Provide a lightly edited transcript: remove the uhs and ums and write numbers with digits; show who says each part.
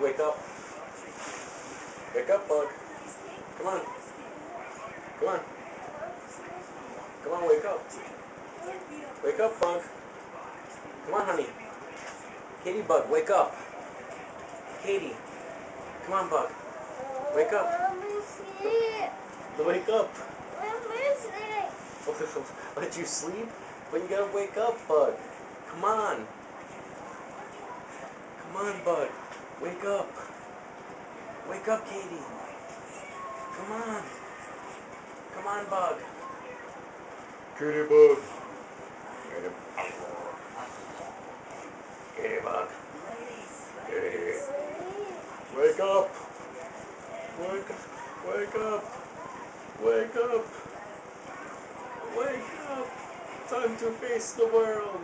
Speaker 1: Wake up. Wake up, Bug. Come on. Come on. Come on, wake up. Wake up, Bug. Come on, honey. Katie, Bug, wake up. Katie. Come on, Bug. Wake up. Wake up. Let you sleep? But you gotta wake up, Bug. Come on. Come on, Bug. Wake up. Wake up, Katie. Come on. Come on, Bug. Katie, Bug. Katie, Bug. Katie. Wake up. Wake up. Wake up. Wake up. Wake up. Time to face the world.